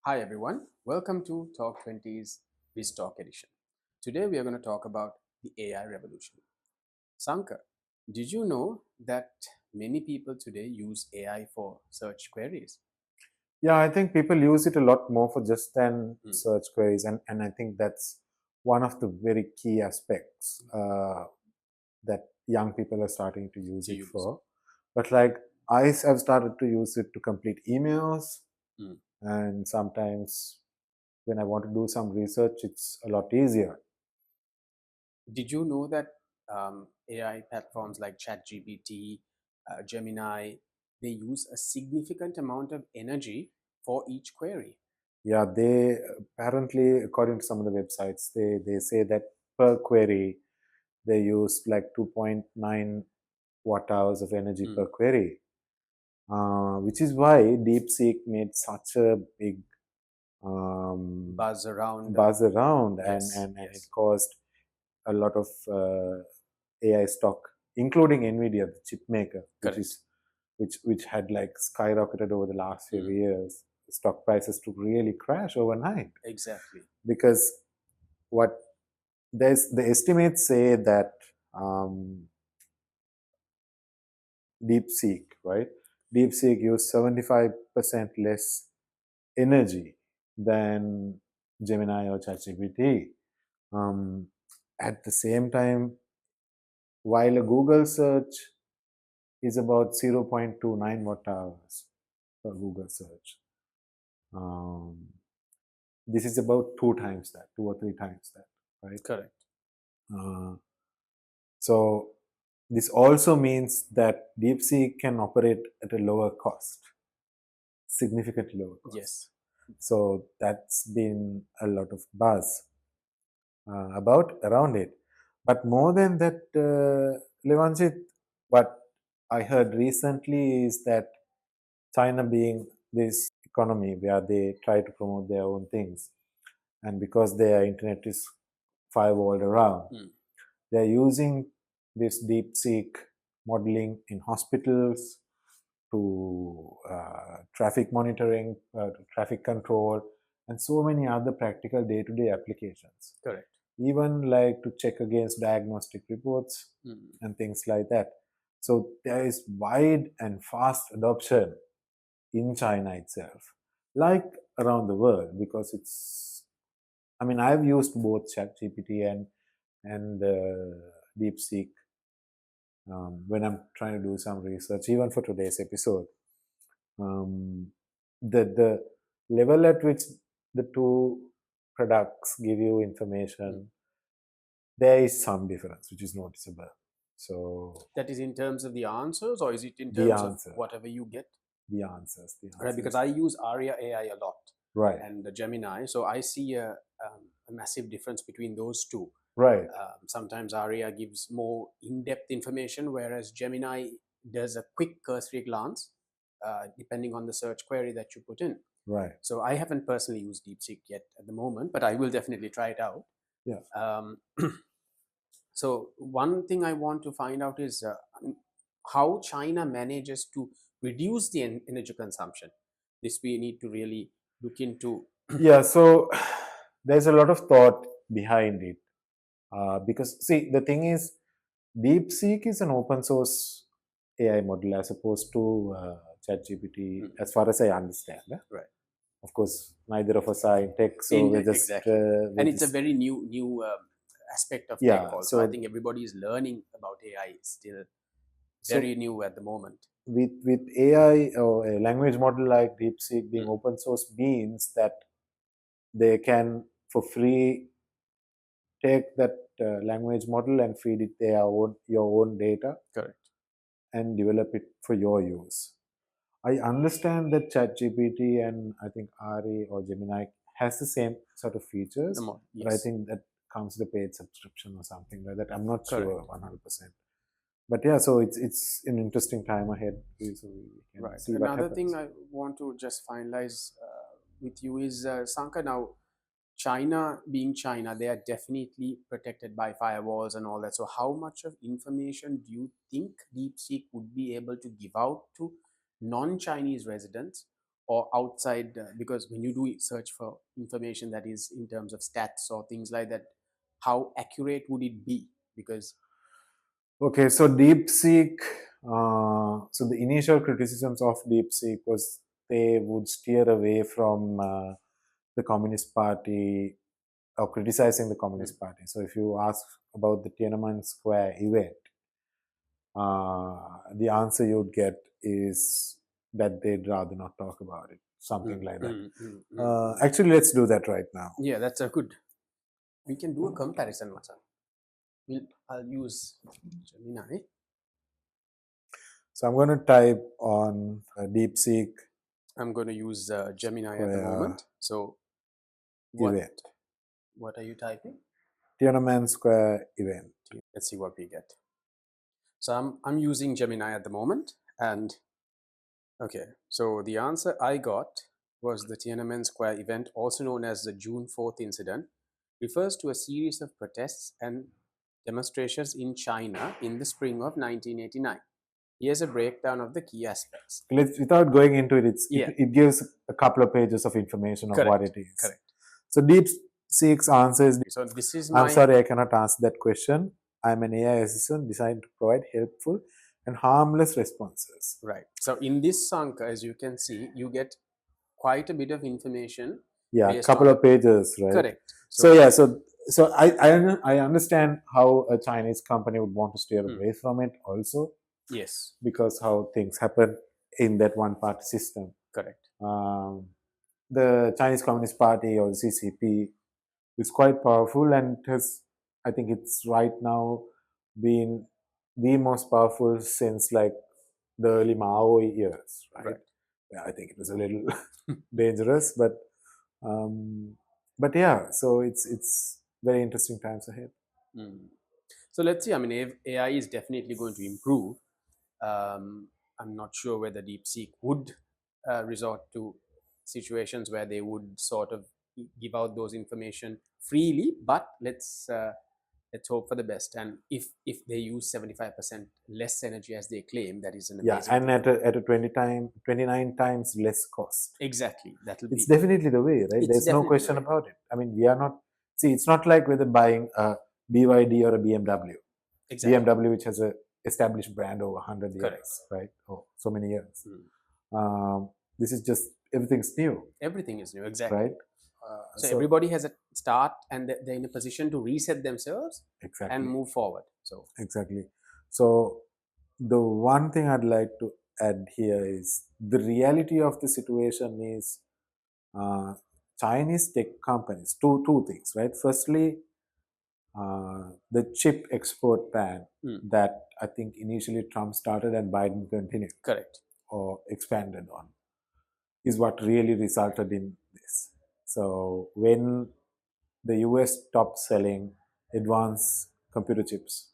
Hi everyone, welcome to Talk 20's Biz Talk edition. Today we are going to talk about the AI revolution. Sankar, did you know that many people today use AI for search queries? Yeah, I think people use it a lot more for just than Hmm. search queries, and I think that's one of the very key aspects that young people are starting to use To it use. for. But like have started to use it to complete emails, Hmm. and sometimes when I want to do some research, it's a lot easier. Did you know that AI platforms like ChatGPT, Gemini, they use a significant amount of energy for each query? Yeah, they apparently, according to some of the websites, they say that per query they use like 2.9 watt hours of energy Hmm. per query, which is why DeepSeek made such a big Buzz around. buzz around, Yes, and it yes, caused a lot of AI stock, including Nvidia, the chip maker, correct. which had like skyrocketed over the last few Hmm. years. Stock prices to really crash overnight Exactly. because what there's the estimates say that um, DeepSeek, right? DeepSeek used 75% less energy than Gemini or ChatGPT. Um, at the same time, while a Google search is about 0.29 watt hours for Google search, um, this is about two times that, two or three times that, right? Correct. Uh, so this also means that DeepSeek can operate at a lower cost, significantly lower cost. Yes. So that's been a lot of buzz about around it. But more than that, Levanchit, what I heard recently is that China being this economy where they try to promote their own things, and because their internet is firewalled around, Mm. they're using this deep seek modeling in hospitals to traffic monitoring, to traffic control, and so many other practical day-to-day applications. Correct. Even like to check against diagnostic reports Mm. and things like that. So there is wide and fast adoption in China itself, like around the world, because it's. I mean, I've used both ChatGPT and DeepSeek when I'm trying to do some research, even for today's episode. Um, the level at which the two products give you Mm. information, there is some difference, which is noticeable. So That is in terms of the answers, or is it in the terms of answer, whatever you get? the Right, because answers, I use Aria AI a lot right, and the Gemini, so I see a massive difference between those two. right, Sometimes Aria gives more in-depth information, whereas Gemini does a quick cursory glance, depending on the search query that you put in. right, So I haven't personally used DeepSeek yet at the moment, but I will definitely try it out. yeah. Um, So one thing I want to find out is how China manages to reduce the energy consumption. This we need to really look into. Yeah, so there's a lot of thought behind it because see, the thing is, DeepSeek is an open source AI model as opposed to ChatGPT, Mm. as far as I understand. Right. Of course, neither of us are in tech, so In exactly, we're and it's a just very new aspect of tech. yeah. Also, I So think everybody is learning about AI. It's still so very new at the moment. with AI or a language model like DeepSeek being Mm. open source means that they can for free take that language model and feed it their own your own data Correct. and develop it for your use. I understand that ChatGPT and I think RE or Gemini has the same sort of The features, more, but I yes, think that comes with a paid subscription or something like that. I'm not sure correct. 100%. But yeah, so it's an interesting time ahead, so we can Right. see what Another thing happens. I want to just finalize with you is Sanka. Now, China being China, they are definitely protected by firewalls and all that. So, how much of information do you think DeepSeek would be able to give out to non-Chinese residents, or outside, because when you do search for information that is in terms of stats or things like that, how accurate would it be? Because Okay, so DeepSeek. So the initial criticisms of DeepSeek was they would steer away from the Communist Party or criticizing the Communist Party. So if you ask about the Tiananmen Square event, the answer you'd get is that they'd rather not talk about it, something like that. Actually, let's do that right now. Yeah, that's a good. We can do a comparison, Masan. I'll use Gemini. So I'm going to type on DeepSeek. I'm going to use Gemini at the moment. So event. What are you typing? Tiananmen Square event. Let's see what we get. So I'm using Gemini at the moment, and okay, so the answer I got was the Tiananmen Square event, also known as the June 4th incident, refers to a series of protests and demonstrations in China in the spring of 1989. Here's a breakdown of the key aspects. Without going into it, it gives a couple of pages of information of what it is. Correct. So DeepSeek's answer is, so this is I'm sorry, I cannot answer that question. I'm an AI assistant designed to provide helpful and harmless responses. Right. So in this Sanka, as you can see, you get quite a bit of information. Yeah, a couple of pages, right? Correct. So I understand how a Chinese company would want to steer away from it also. Yes. Because how things happen in that one-party system. Correct. The Chinese Communist Party, or the CCP, is quite powerful, and I think it's right now been the most powerful since like the early Mao years, right? Yeah, I think it was a little dangerous, but yeah, so it's very interesting times ahead. So let's see. I mean, AI is definitely going to improve. I'm not sure whether DeepSeek would resort to situations where they would sort of give out those information freely, but let's hope for the best. And if they use 75% less energy as they claim, that is an amazing and at a 29 times less cost. Exactly. It's definitely the way, right? There's no question about it. I mean, we are not, see, it's not like whether buying a BYD or a BMW. Exactly. BMW, which has a established brand over 100 years, right? Oh, so many years. This is just, everything's new. Everything is new, exactly. Right? So everybody has a start, and they're in a position to reset themselves and move forward. So exactly. So the one thing I'd like to add here is the reality of the situation is Chinese tech companies, two things, right? Firstly, the chip export ban that I think initially Trump started and Biden continued. Correct. Or expanded on, is what really resulted in this. So when the US stopped selling advanced computer chips,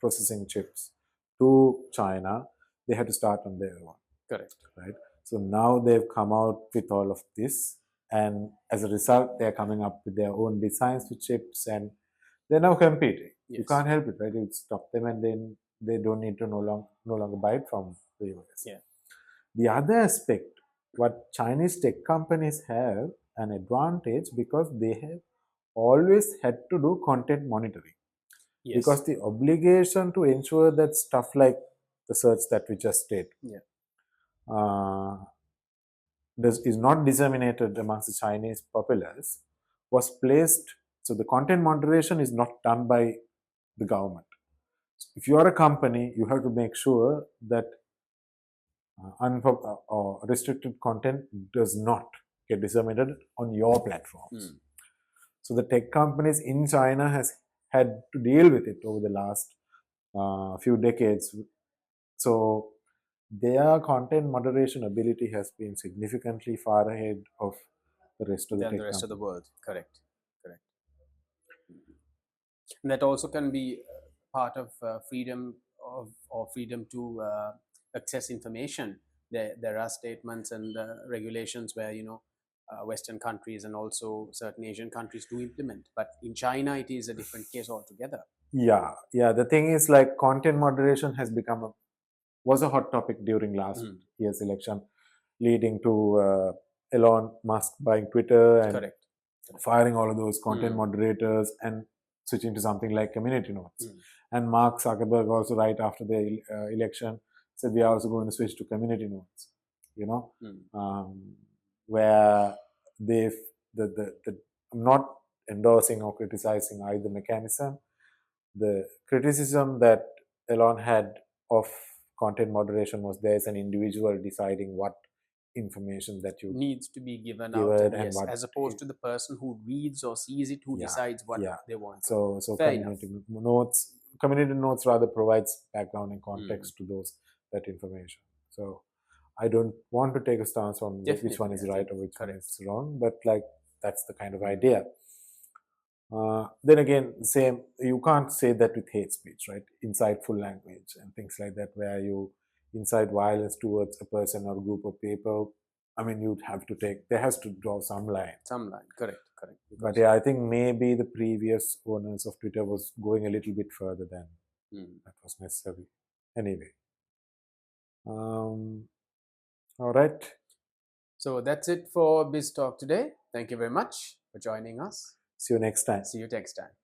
processing chips to China, they had to start on their own. Correct. Right. So now they've come out with all of this, and as a result, they're coming up with their own designs for chips, and they're now competing. Yes. You can't help it, right? You stop them, and then they don't need to no longer buy it from the US. Yeah. The other aspect, what Chinese tech companies have an advantage because they have always had to do content monitoring. Yes. Because the obligation to ensure that stuff like the search that we just did is not disseminated amongst the Chinese populace was placed. So the content moderation is not done by the government. If you are a company, you have to make sure that restricted content does not get disseminated on your platforms. So the tech companies in China has had to deal with it over the last few decades. So their content moderation ability has been significantly far ahead of the rest of the tech rest of the world. Correct. And that also can be part of freedom or freedom to access information. There are statements and regulations where Western countries and also certain Asian countries do implement, but in China it is a different case altogether. Yeah. The thing is, like, content moderation has become was a hot topic during last year's election. leading to Elon Musk buying Twitter and Correct. firing all of those content Mm. moderators and switching to something like community notes. Mm. And Mark Zuckerberg also, right after the election, said we are also going to switch to community notes. You know, Mm. where they the I'm not endorsing or criticizing either mechanism. The criticism that Elon had of content moderation was there's an individual deciding what information that you Needs to be given give out, it and and yes, what. as opposed to the person who reads or sees it, who Yeah, decides what yeah. they want to. So Fair enough. community notes rather provides background and Mm. context to those that information. So I don't want to take a stance on which one Definitely, is I right think or which one correct. is wrong, but like that's the kind of Mm. idea. Then again, same, you can't say that with hate speech, right? Insightful language and things like that, where you incite violence towards a person or group of people. I mean, you'd have to take, there has to draw some line. Some line, correct, correct. But Because yeah, I think maybe the previous owners of Twitter was going a little bit further than mm. that was necessary. Anyway, all right. So that's it for Biz Talk today. Thank you very much for joining us. See you next time. See you next time.